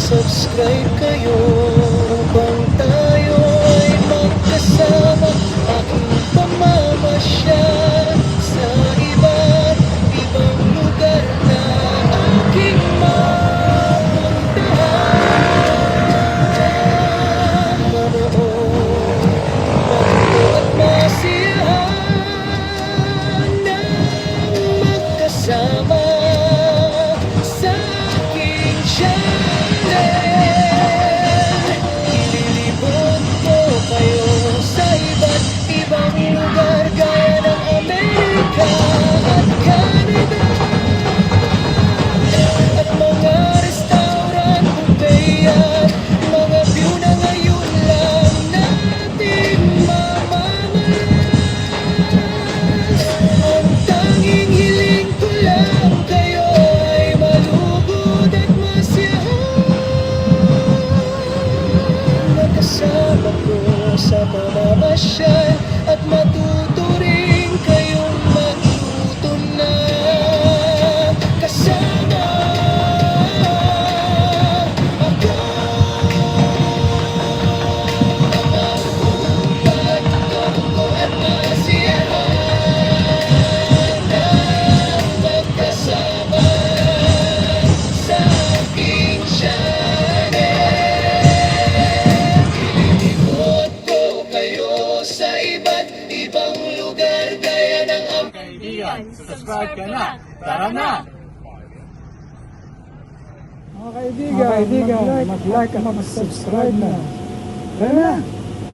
Subscribe kayo upang tayo ay magkasama. Aking pamamasyal sa iba't ibang lugar na aking mapuntahan. Manood, matuto at masiyahan ng magkasama sa aking channel. Ililibot ko kayo sa iba't ibang lugar gaya ng Amerika at Canada, at mga restaurant, buffet at mga view na ngayon lang natin mamamalas. Ang tanging hiling ko lang kayo ay malugod at masiyahan. Nakasama ko sa pamamasyal at matuto rin kayong magluto na kasama ako. Pagtuto at masiyahan ng magkasama sa aking channel. Ililibot ko kayo sa iba't ibang lugar gaya ng Kaibigan, subscribe ka na. Tara na! Mga kaibigan, mag-like at mag-subscribe na. Tara na!